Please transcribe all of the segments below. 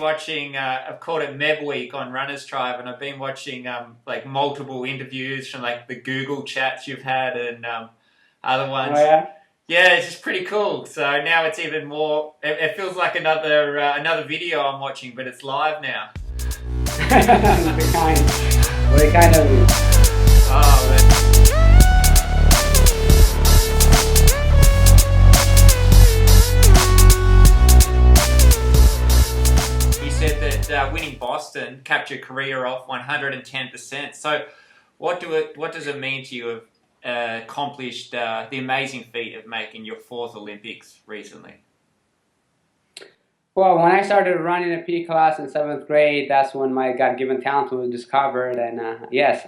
been watching. I've called it Meb Week on Runners Tribe, and I've been watching like multiple interviews from like the Google chats you've had and other ones. Oh yeah. Yeah, it's just pretty cool. So now it's even more. It feels like another video I'm watching, but it's live now. Very kind of you. Oh man. Said that winning Boston capped your career off 110%. So, what does it mean to you to have accomplished the amazing feat of making your 4th Olympics recently? Well, when I started running a P class in 7th grade, that's when my God-given talent was discovered. And yes,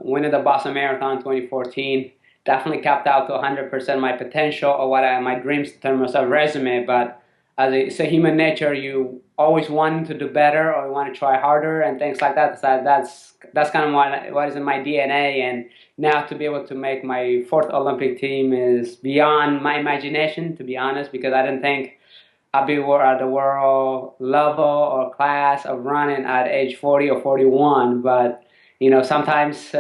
winning the Boston Marathon 2014 definitely capped out to 100% my potential or my dreams in terms of resume. But it's a human nature. You always want to do better or you want to try harder and things like that. So that's kind of what is in my DNA. And now to be able to make my 4th Olympic team is beyond my imagination, to be honest, because I didn't think I'd be at the world level or class of running at age 40 or 41. But sometimes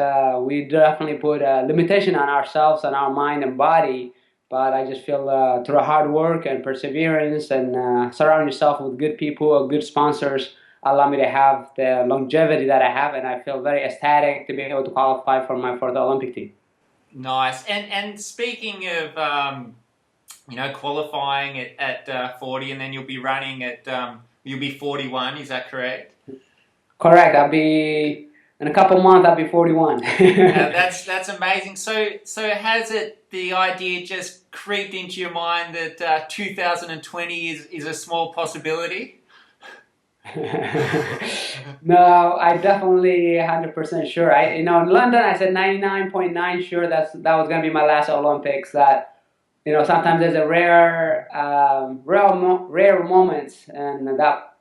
we definitely put a limitation on ourselves and our mind and body. But I just feel through hard work and perseverance and surround yourself with good people or good sponsors allow me to have the longevity that I have, and I feel very ecstatic to be able to qualify for my 4th Olympic team. Nice. And speaking of qualifying at 40, and then you'll be running at you'll be 41. Is that correct? Correct. In a couple months, I'll be 41. That's amazing. So has the idea just creeped into your mind that 2020 is a small possibility? No, I definitely 100% sure. In London, I said 99.9 sure that was going to be my last Olympics. That sometimes there's a rare moments, and that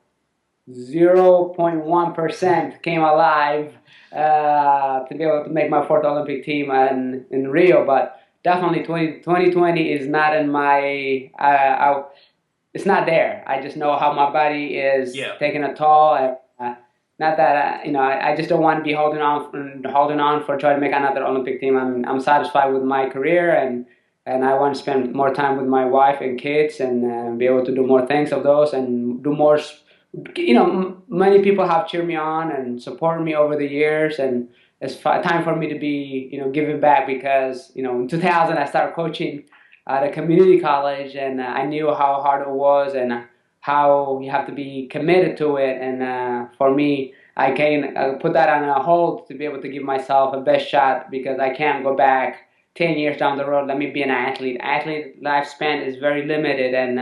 0.1% came alive to be able to make my 4th Olympic team in Rio. But definitely 2020 is not in my it's not there. I just know how my body is taking a toll. Not that I just don't want to be holding on for trying to make another Olympic team. I'm satisfied with my career, and I want to spend more time with my wife and kids and be able to do more things of those and do more. Many people have cheered me on and supported me over the years, and it's time for me to be, giving back because, in 2000 I started coaching at a community college, and I knew how hard it was and how you have to be committed to it. And for me, I can put that on a hold to be able to give myself a best shot because I can't go back 10 years down the road. Let me be an athlete. Athlete lifespan is very limited, and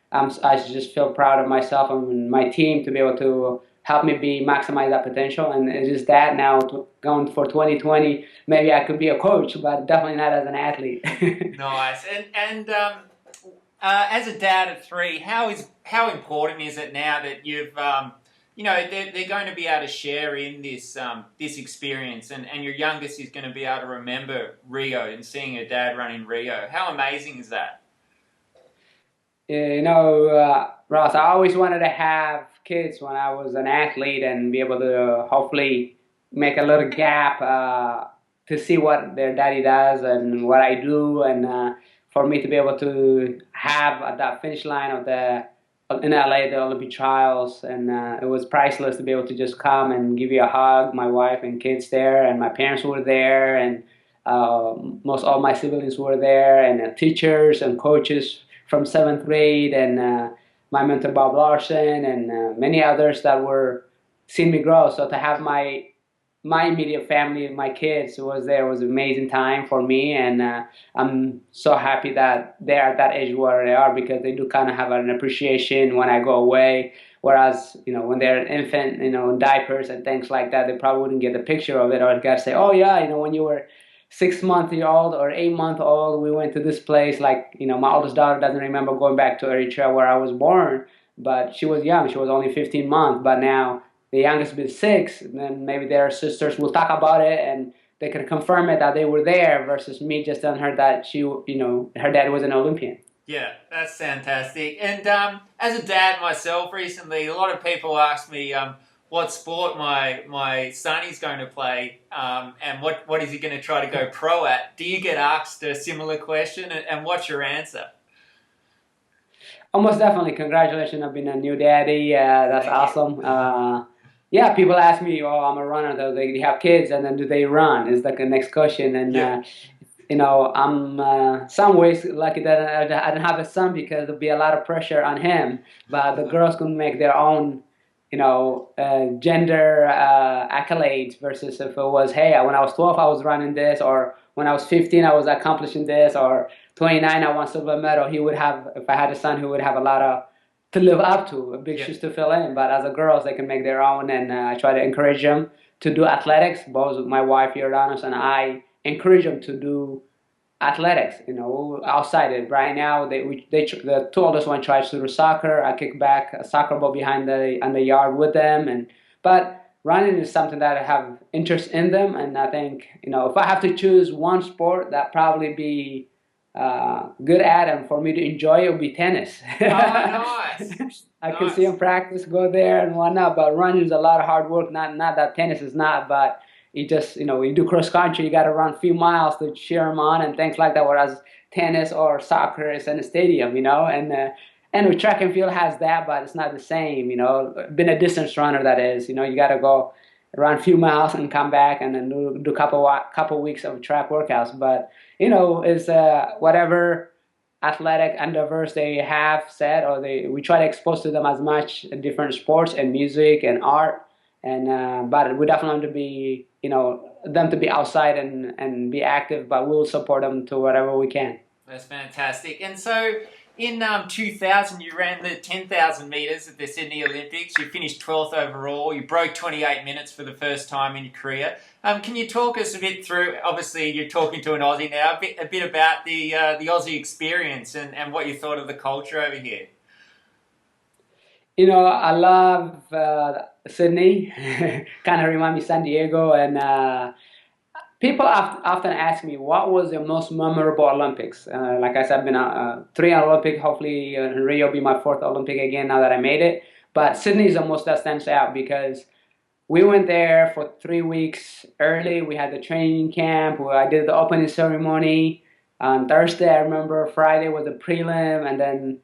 I just feel proud of myself and my team to be able to help me maximize that potential. And it's just that now going for 2020, maybe I could be a coach, but definitely not as an athlete. Nice. And as a dad of 3, how important is it now that you've they're going to be able to share in this experience, and your youngest is going to be able to remember Rio and seeing her dad run in Rio. How amazing is that? Ross, I always wanted to have kids when I was an athlete and be able to hopefully make a little gap to see what their daddy does and what I do, and for me to be able to have at that finish line of in LA, the Olympic trials, and it was priceless to be able to just come and give you a hug. My wife and kids there, and my parents were there, and most all my siblings were there, and teachers and coaches from 7th grade, and my mentor Bob Larson, and many others that were seeing me grow. So to have my immediate family, my kids was there was an amazing time for me, and I'm so happy that they're at that age where they are because they do kind of have an appreciation when I go away. Whereas when they're an infant, in diapers and things like that, they probably wouldn't get the picture of it, or guys say, "Oh yeah, when you were 6-month-old or 8-month-old, we went to this place." Like, my oldest daughter doesn't remember going back to Eritrea where I was born, but she was young. She was only 15 months. But now the youngest is 6, and then maybe their sisters will talk about it and they can confirm it that they were there versus me just telling her that her dad was an Olympian. Yeah, that's fantastic. And as a dad myself, recently, a lot of people ask me what sport my son is going to play, and what is he going to try to go pro at. Do you get asked a similar question, and what's your answer? Almost definitely. Congratulations on being a new daddy. That's Thank you. awesome. Yeah, people ask me, "Oh, I'm a runner. Do they have kids, and then do they run?" Is like the next question. And Yeah, I'm some ways lucky that I don't have a son because there'll be a lot of pressure on him. But the girls can make their own, gender accolades versus if it was, hey, when I was 12 I was running this, or when I was 15 I was accomplishing this, or 29 I won silver medal. He would have, if I had a son, he would have a lot of to live up to, big yeah, shoes to fill in. But as a girls, they can make their own, and I try to encourage them to do athletics. Both my wife Jordanos and I encourage them to do athletics. Outside it. Right now, the two oldest one tries to do soccer. I kick back a soccer ball behind the on the yard with them, but running is something that I have interest in them, and I think if I have to choose one sport that probably be good at and for me to enjoy, it would be tennis. oh, nice, I can see nice. him practice, go there and whatnot, but running is a lot of hard work. Not that tennis is not, but you just you do cross country, you got to run a few miles to cheer them on and things like that. Whereas tennis or soccer is in a stadium, and with track and field has that, but it's not the same. Being a distance runner, that is, you got to go run a few miles and come back and then do couple weeks of track workouts. But is whatever athletic endeavors they have said, or we try to expose to them as much different sports and music and art, and but we definitely want to be them to be outside and be active, but we'll support them to whatever we can. That's fantastic. And so in 2000, you ran the 10,000 metres at the Sydney Olympics. You finished 12th overall. You broke 28 minutes for the first time in your career. Can you talk us a bit through, obviously you're talking to an Aussie now, a bit about the Aussie experience and what you thought of the culture over here? I love Sydney. Kind of remind me of San Diego, and people often ask me what was the most memorable Olympics. Like I said, I've been three Olympic. Hopefully, Rio will be my fourth Olympic again now that I made it. But Sydney is the most that stands out because we went there for 3 weeks early. We had the training camp where I did the opening ceremony on Thursday. I remember Friday was the prelim, and then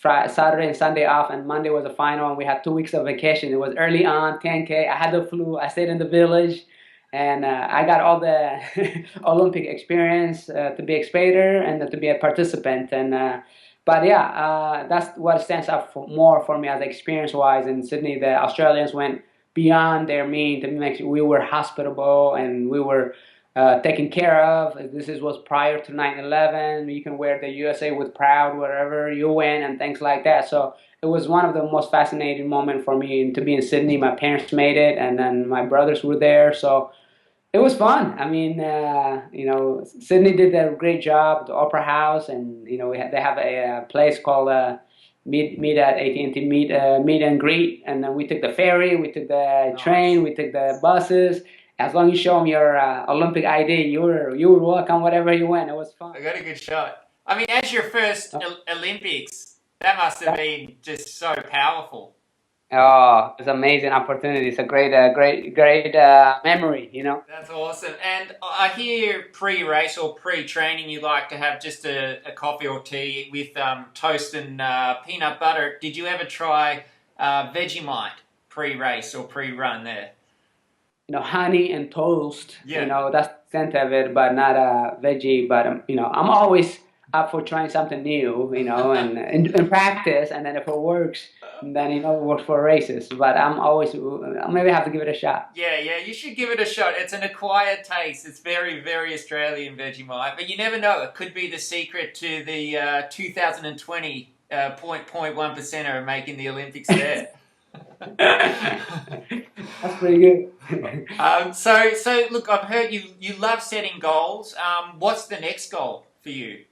Saturday and Sunday off, and Monday was the final. And we had 2 weeks of vacation. It was early on, 10K. I had the flu. I stayed in the village, and I got all the Olympic experience to be a spectator and to be a participant. And but yeah, that's what stands out more for me as experience-wise. In Sydney, the Australians went beyond their mean to make sure we were hospitable and we were taken care of. Was prior to 9/11. You can wear the USA with proud wherever you went and things like that. So it was one of the most fascinating moments for me to be in Sydney. My parents made it, and then my brothers were there. So it was fun. I mean, Sydney did a great job, the Opera House, and they have a place called meet at AT&T meet and greet, and then we took the ferry, we took the train, we took the buses. As long as you show them your Olympic ID, you were welcome wherever you went. It was fun. I got a good shot. I mean, as your first Olympics, that must have been just so powerful. Oh, it's an amazing opportunity. It's a great memory. That's awesome. And I hear pre-race or pre-training you like to have just a coffee or tea with toast and peanut butter. Did you ever try Vegemite pre-race or pre-run there? Honey and toast. Yeah. That's the scent of it, but not a veggie. But I'm always up for trying something new. And practice, and then if it works, then it works for races. But I'm always maybe have to give it a shot. Yeah, you should give it a shot. It's an acquired taste. It's very, very Australian Vegemite, but you never know. It could be the secret to the 2020 0.1% of making the Olympics there. That's pretty good. So look, I've heard you love setting goals. What's the next goal for you?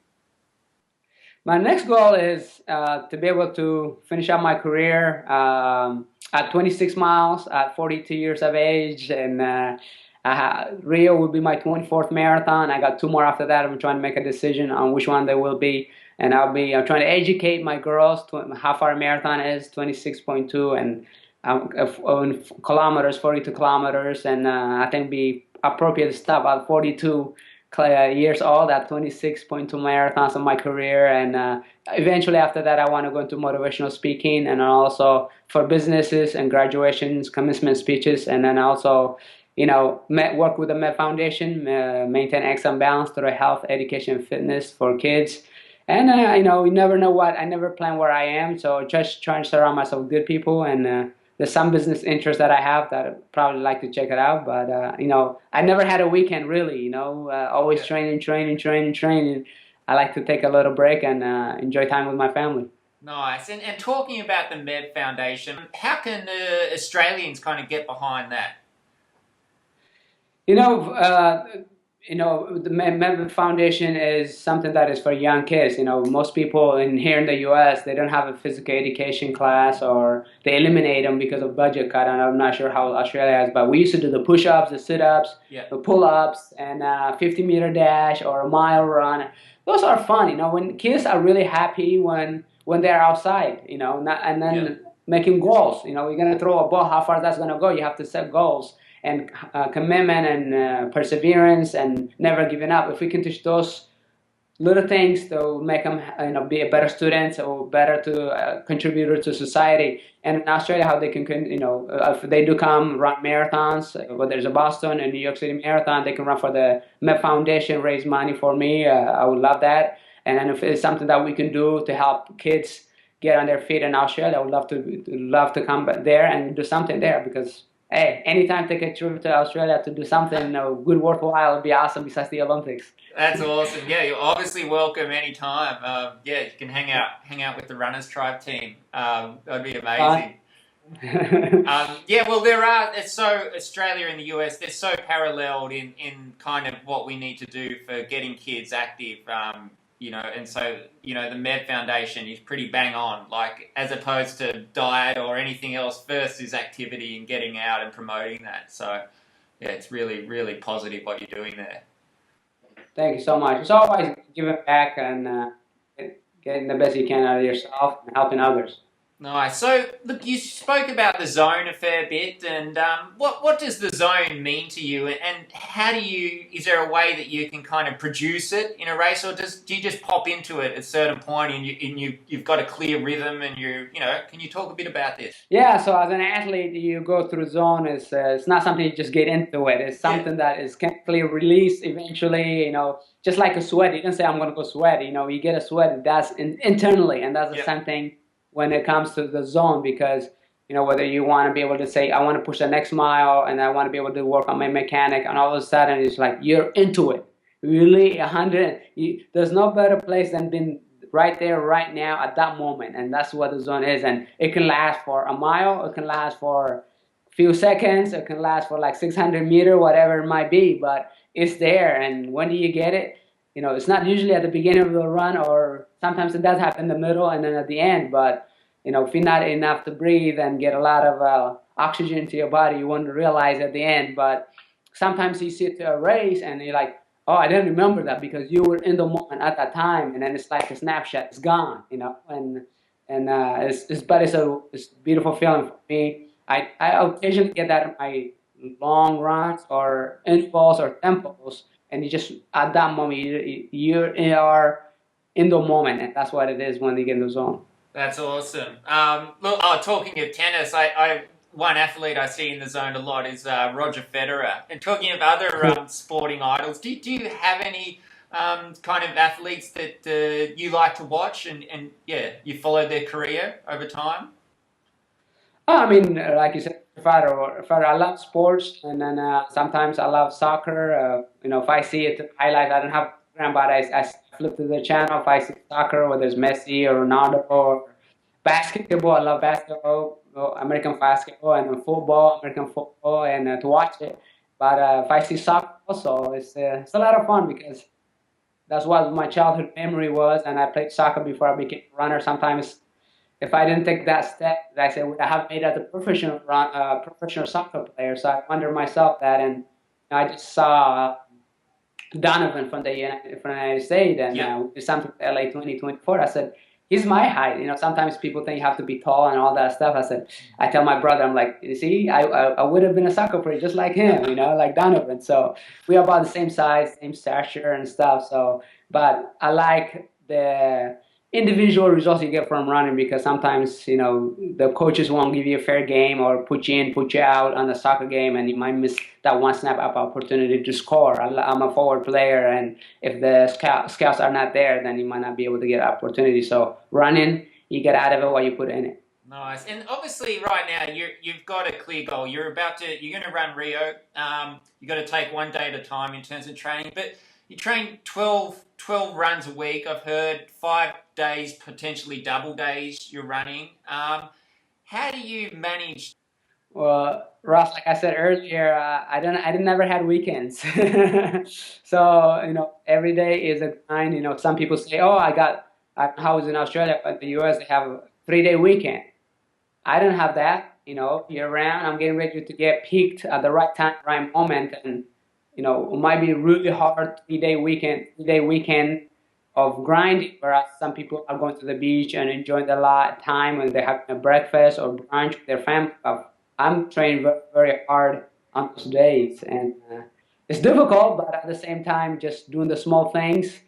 My next goal is to be able to finish up my career at 26 miles at 42 years of age, and Rio will be my 24th marathon. I got two more after that. I'm trying to make a decision on which one they will be. and I'm trying to educate my girls to how far a marathon is, 26.2, and in kilometers, 42 kilometers, and I think be appropriate to stop at 42 years old at 26.2 marathons in my career, and eventually after that I want to go into motivational speaking, and also for businesses and graduations, commencement speeches, and then also work with the Meb Foundation, maintain excellent balance through health, education, and fitness for kids. And you never know what, I never plan where I am, so just trying to surround myself with good people, and there's some business interests that I have that I'd probably like to check it out. But I never had a weekend really. Always training. I like to take a little break and enjoy time with my family. Nice. And talking about the Meb Foundation, how can Australians kind of get behind that? The Meb Foundation is something that is for young kids. Most people here in the U.S., they don't have a physical education class, or they eliminate them because of budget cut. And I'm not sure how Australia is, but we used to do the push-ups, the sit-ups, the pull-ups, and 50-meter dash or a mile run. Those are fun. When kids are really happy when they're outside. And then making goals. You're gonna throw a ball. How far that's gonna go? You have to set goals. And commitment and perseverance and never giving up. If we can teach those little things to make them be a better student or better contributor to society. And in Australia, how they can if they do come run marathons, whether there's a Boston and New York City marathon, they can run for the Meb Foundation, raise money for me. I would love that. And then if it's something that we can do to help kids get on their feet in Australia, I would love to come there and do something there, because hey, anytime take a trip to Australia to do something good, worthwhile, would be awesome besides the Olympics. That's awesome. Yeah, you're obviously welcome anytime. You can hang out with the Runners Tribe team. That'd be amazing. Well, Australia and the US, they're so paralleled in kind of what we need to do for getting kids active. And so, the Meb Foundation is pretty bang on, like, as opposed to diet or anything else. First is activity and getting out and promoting that. So, yeah, it's really, really positive what you're doing there. Thank you so much. It's always giving back and getting the best you can out of yourself and helping others. Nice. So, look, you spoke about the zone a fair bit, and what does the zone mean to you, and is there a way that you can kind of produce it in a race, or do you just pop into it at a certain point and you've got a clear rhythm, and can you talk a bit about this? Yeah, so as an athlete, you go through zone. It's not something you just get into it. It's something that is chemically released eventually, just like a sweat. You don't say, I'm going to go sweat. You get a sweat, that's internally, and that's the same thing when it comes to the zone, because whether you want to be able to say, I want to push the next mile and I want to be able to work on my mechanic, and all of a sudden it's like you're into it really 100. There's no better place than being right there right now at that moment, and that's what the zone is. And it can last for a mile, it can last for a few seconds, it can last for like 600 meters, whatever it might be, but it's there. And when do you get it? It's not usually at the beginning of the run, or sometimes it does happen in the middle and then at the end. But, if you're not enough to breathe and get a lot of oxygen into your body, you won't realize at the end. But sometimes you sit to a race and you're like, oh, I didn't remember that, because you were in the moment at that time. And then it's like a snapshot, it's gone, and it's a beautiful feeling for me. I occasionally get that in my long runs or intervals or tempos. And you just, at that moment, you are in the moment, and that's what it is when you get in the zone. That's awesome. Look, talking of tennis, one athlete I see in the zone a lot is Roger Federer. And talking of other sporting idols, do you have any kind of athletes that you like to watch and you followed their career over time? I mean, like you said, Federer, I love sports, and then sometimes I love soccer. If I see it highlight, I don't have a program, but I flip to the channel. If I see soccer, whether it's Messi or Ronaldo, or basketball, I love basketball, American basketball, and football, American football, and to watch it. But if I see soccer also, it's a lot of fun, because that's what my childhood memory was, and I played soccer before I became a runner. Sometimes if I didn't take that step, I said, would I have made it as a professional soccer player? So I wonder myself that, and I just saw Donovan from the United States, and Yep. we signed to LA 2024. I said, he's my height. Sometimes people think you have to be tall and all that stuff. I tell my brother, I'm like, you see, I would have been a soccer player just like him, like Donovan. So we are about the same size, same stature and stuff. So, but I like the individual results you get from running, because sometimes the coaches won't give you a fair game, or put you in, put you out on a soccer game, and you might miss that one snap up opportunity to score. I'm a forward player, and if the scouts are not there, then you might not be able to get opportunity. So running, you get out of it what you put in it. Nice. And obviously, right now you've got a clear goal. You're going to run Rio. You've got to take one day at a time in terms of training. But you train 12 runs a week. I've heard 5 days, potentially double days. You're running. How do you manage? Well, Ross, like I said earlier, I didn't never had weekends. So every day is a grind. Some people say, "Oh, I was in Australia, but in the U.S. they have a 3-day weekend." I don't have that. Year round. I'm getting ready to get peaked at the right time, right moment, and it might be really hard 3-day weekend of grinding. Whereas some people are going to the beach and enjoying the time, and they're having a breakfast or brunch with their family. I'm training very, very hard on those days, and it's difficult, but at the same time, just doing the small things,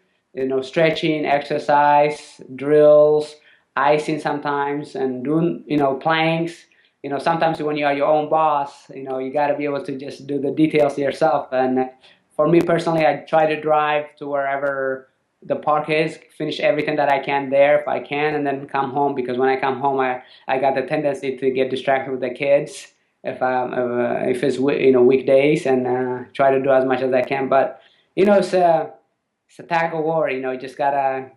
stretching, exercise, drills, icing sometimes, and doing, planks. Sometimes when you are your own boss, you got to be able to just do the details yourself. And for me personally, I try to drive to wherever the park is, finish everything that I can there if I can, and then come home, because when I come home, I got the tendency to get distracted with the kids if it's weekdays, and try to do as much as I can. But it's a tag of war. You just gotta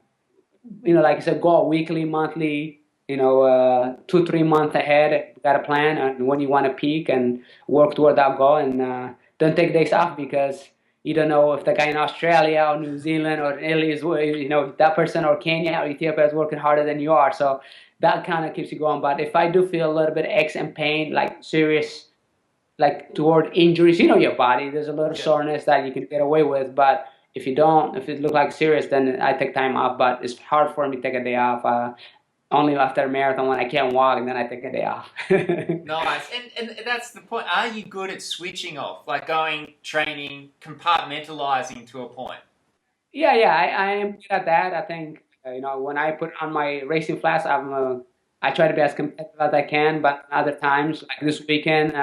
like I said, go weekly, monthly, 2, 3 months ahead. You got a plan and when you want to peak, and work toward that goal. And don't take days off, because you don't know if the guy in Australia or New Zealand or Italy is, that person, or Kenya or Ethiopia is working harder than you are. So that kind of keeps you going. But if I do feel a little bit of aches and pain, like serious, like toward injuries, your body, there's a little Yeah. soreness that you can get away with. But if it look like serious, then I take time off. But it's hard for me to take a day off. Only after a marathon, when I can't walk, and then I take a day off. Nice. And that's the point. Are you good at switching off, like going training, compartmentalizing to a point? Yeah, I am good at that. I think when I put on my racing flats, I try to be as competitive as I can. But other times, like this weekend,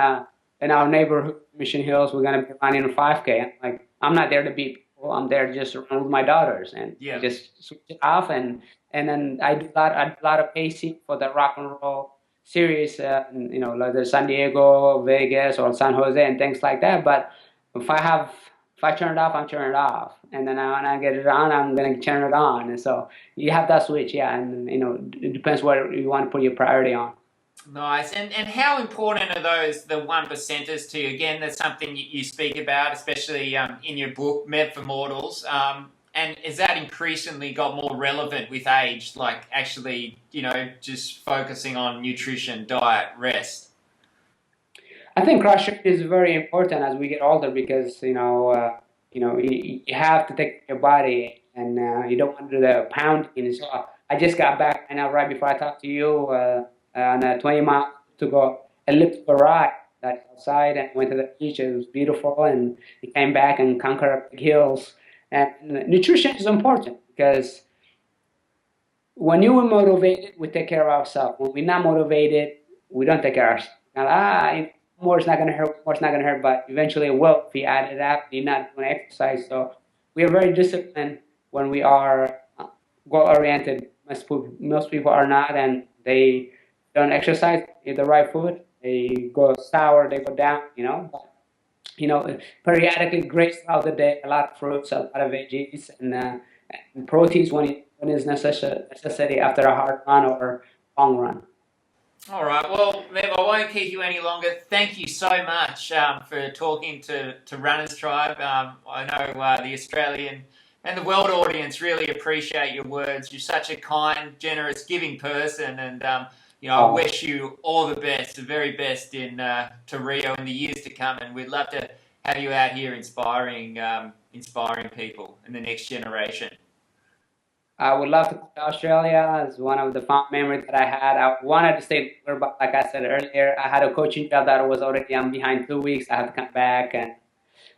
in our neighborhood, Mission Hills, we're gonna be running a 5K. I'm not there to beat people. I'm there just to run with my daughters, and Yeah. just switch it off. And then I do a lot of pacing for the rock and roll series. Like the San Diego, Vegas, or San Jose, and things like that. But if I have if I turn it off, I'm turning it off, and then when I get it on, I'm gonna turn it on. And so you have that switch, yeah. And it depends what you want to put your priority on. Nice. And how important are the one percenters to you? Again, that's something you speak about, especially in your book, Meb for Mortals. And has that increasingly got more relevant with age, like actually, just focusing on nutrition, diet, rest? I think CrossFit is very important as we get older, because you have to take care of your body, and you don't want to do the pounding. So I just got back, and right before I talked to you, on a 20 mile to go elliptical ride that outside, and went to the beach. It was beautiful, and we came back and conquered the hills. And nutrition is important, because when you are motivated, we take care of ourselves. When we're not motivated, we don't take care of ourselves. Now, more is not going to hurt, more is not going to hurt, but eventually it will if you add it up, you're not doing exercise. So we are very disciplined when we are goal oriented. Most people are not, and they don't exercise, eat the right food, they go sour, they go down, periodically graze throughout the day, a lot of fruits, a lot of veggies, and proteins when it's necessary after a hard run or long run. All right. Well, Meb, I won't keep you any longer. Thank you so much for talking to Runners Tribe. I know the Australian and the world audience really appreciate your words. You're such a kind, generous, giving person, and I wish you all the best, the very best in to Rio in the years to come. And we'd love to have you out here inspiring people in the next generation. I would love to go to Australia. It's one of the fond memories that I had. I wanted to stay longer, but like I said earlier, I had a coaching job that was already, I'm behind 2 weeks. I have to come back.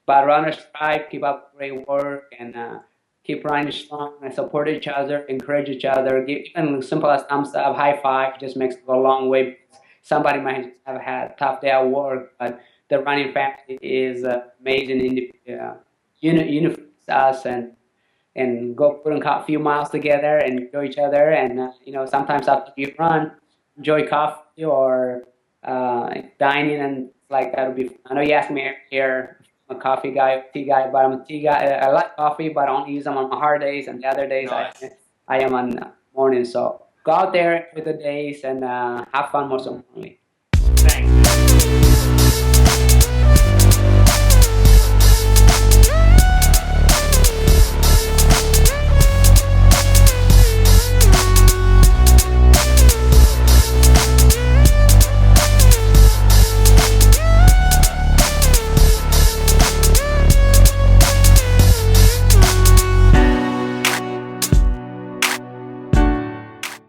But runners strive, keep up great work, and keep running strong and support each other, encourage each other. Even simple as thumbs up, high five just makes it go a long way. Somebody might just have had a tough day at work, but the running family is amazing. Unifies us and go put in a few miles together and enjoy each other. And sometimes after you run, enjoy coffee or dining and like that would be fun. I know you asked me earlier. I'm a coffee guy, tea guy, but I'm a tea guy. I like coffee, but I only use them on my hard days, and the other days Nice. I am on mornings. So go out there for the days and have fun most importantly.